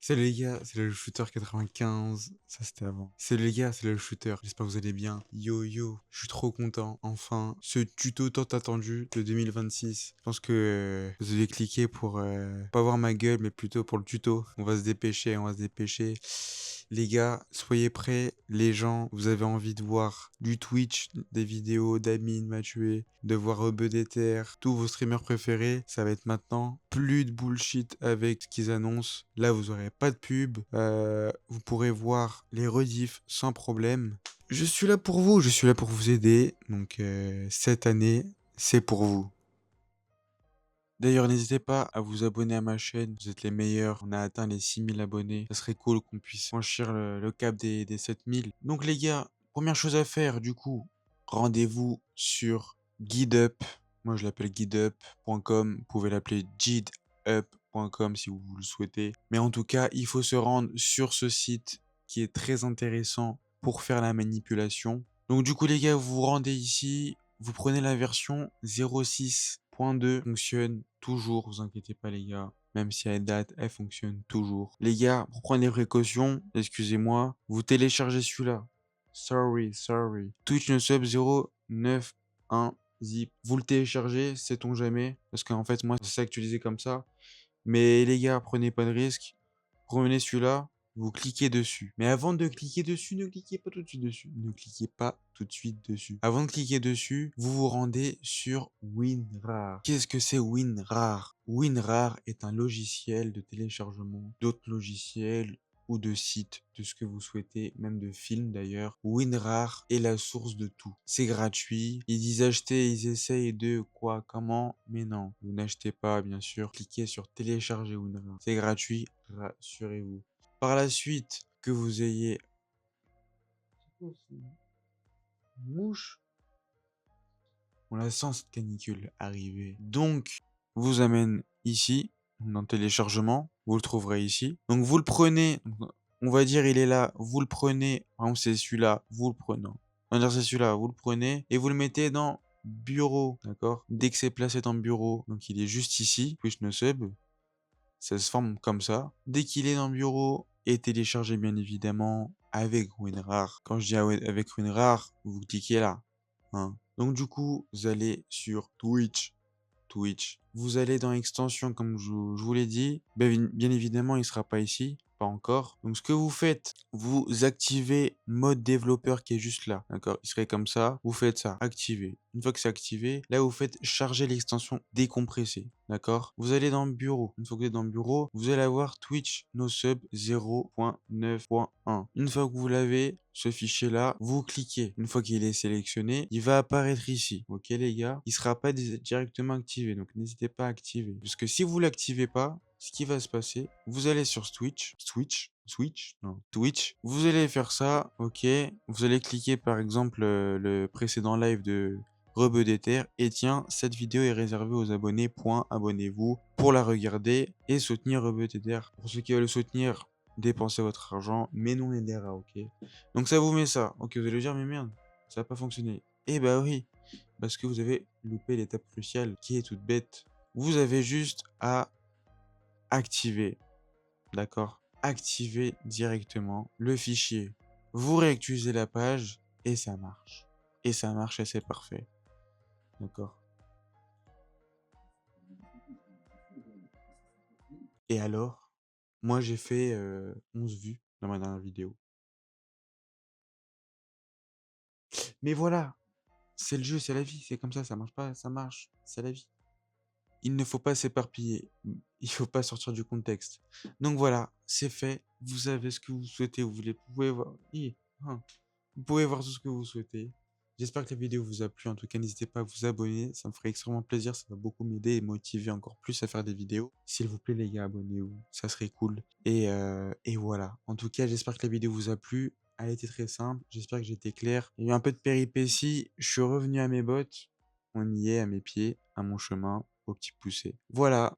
Salut les gars, c'est le shooter 95. Ça c'était avant. Salut les gars, c'est le shooter. J'espère que vous allez bien. Yo yo, je suis trop content. Enfin, ce tuto tant attendu de 2026. Je pense que vous avez cliqué pour pas voir ma gueule, mais plutôt pour le tuto. On va se dépêcher, on va se dépêcher. Les gars, soyez prêts. Les gens, vous avez envie de voir du Twitch, des vidéos d'Amine Mathieu, de voir Rebeudeter, tous vos streamers préférés. Ça va être maintenant. Plus de bullshit avec ce qu'ils annoncent. Là, vous aurez pas de pub. Vous pourrez voir les rediffs sans problème. Je suis là pour vous, je suis là pour vous aider. Donc, cette année, c'est pour vous. D'ailleurs, n'hésitez pas à vous abonner à ma chaîne. Vous êtes les meilleurs. On a atteint les 6000 abonnés. Ça serait cool qu'on puisse franchir le cap des 7000. Donc, les gars, première chose à faire, du coup, rendez-vous sur GuideUp. Moi, je l'appelle guideup.com. Vous pouvez l'appeler jidup.com si vous le souhaitez. Mais en tout cas, il faut se rendre sur ce site qui est très intéressant pour faire la manipulation. Donc, du coup, les gars, vous vous rendez ici. Vous prenez la version 06.2, fonctionne toujours, vous inquiétez pas les gars. Même si elle date, elle fonctionne toujours. Les gars, pour prendre les précautions, excusez-moi, vous téléchargez celui-là. Sorry. Twitch no sub 091 zip. Vous le téléchargez, sait-on jamais. Parce qu'en fait, moi, c'est actualisé comme ça. Mais les gars, prenez pas de risque. Prenez celui-là, vous cliquez dessus. Mais avant de cliquer dessus, ne cliquez pas tout de suite dessus. Ne cliquez pas tout de suite dessus. Avant de cliquer dessus, vous vous rendez sur WinRAR. Qu'est-ce que c'est WinRAR? WinRAR est un logiciel de téléchargement d'autres logiciels ou de sites, de ce que vous souhaitez, même de films d'ailleurs. WinRAR est la source de tout. C'est gratuit. Ils disent acheter, ils essayent de quoi, comment, mais non. Vous n'achetez pas, bien sûr. Cliquez sur télécharger WinRAR. C'est gratuit, rassurez-vous. Par la suite, que vous ayez... Mouche. On la sent cette canicule arriver. Donc, vous amène ici, dans téléchargement. Vous le trouverez ici. Donc, vous le prenez. On va dire, il est là. Vous le prenez. Par exemple, c'est celui-là. Vous le prenez. On va dire, c'est celui-là. Vous le prenez et vous le mettez dans bureau. D'accord? Dès que c'est placé dans bureau, donc il est juste ici, plus no sub. Ça se forme comme ça. Dès qu'il est dans le bureau et téléchargé bien évidemment avec WinRAR. Quand je dis avec WinRAR, vous cliquez là. Hein. Donc du coup, vous allez sur Twitch. Vous allez dans extension comme je vous l'ai dit. Bien évidemment, il ne sera pas ici. Pas encore. Donc ce que vous faites, vous activez mode développeur qui est juste là. D'accord? Il serait comme ça. Vous faites ça. Activer. Une fois que c'est activé, là vous faites charger l'extension décompressée. D'accord? Vous allez dans bureau. Une fois que vous êtes dans le bureau, vous allez avoir Twitch no sub 0.9.1. Une fois que vous l'avez, ce fichier-là, vous cliquez. Une fois qu'il est sélectionné, il va apparaître ici. Ok les gars? Il sera pas directement activé. Donc n'hésitez pas à activer. Parce que si vous l'activez pas, ce qui va se passer, vous allez sur Twitch. Vous allez faire ça, ok. Vous allez cliquer par exemple le précédent live de Rebeudeter. Et tiens, cette vidéo est réservée aux abonnés. Abonnez-vous pour la regarder et soutenir Rebeudeter. Pour ceux qui veulent le soutenir, dépensez votre argent, mais non les rats, ok. Donc ça vous met ça. Ok, vous allez dire, mais merde, ça n'a pas fonctionné. Eh bah oui, parce que vous avez loupé l'étape cruciale qui est toute bête. Vous avez juste à activer, d'accord? Activer directement le fichier. Vous réactualisez la page et ça marche. Et ça marche et c'est parfait. D'accord? Et alors, moi j'ai fait 11 vues dans ma dernière vidéo. Mais voilà, c'est le jeu, c'est la vie, c'est comme ça marche pas, ça marche, c'est la vie. Il ne faut pas s'éparpiller, il faut pas sortir du contexte. Donc voilà, c'est fait, vous avez ce que vous souhaitez, vous pouvez voir, vous pouvez voir tout ce que vous souhaitez. J'espère que la vidéo vous a plu, en tout cas n'hésitez pas à vous abonner, ça me ferait extrêmement plaisir, ça va beaucoup m'aider et motiver encore plus à faire des vidéos. S'il vous plaît les gars, abonnez-vous, ça serait cool. Et voilà, en tout cas j'espère que la vidéo vous a plu, elle était très simple, j'espère que j'étais clair. Il y a eu un peu de péripéties, je suis revenu à mes bottes, on y est, à mes pieds, à mon chemin, au petit poussé. Voilà,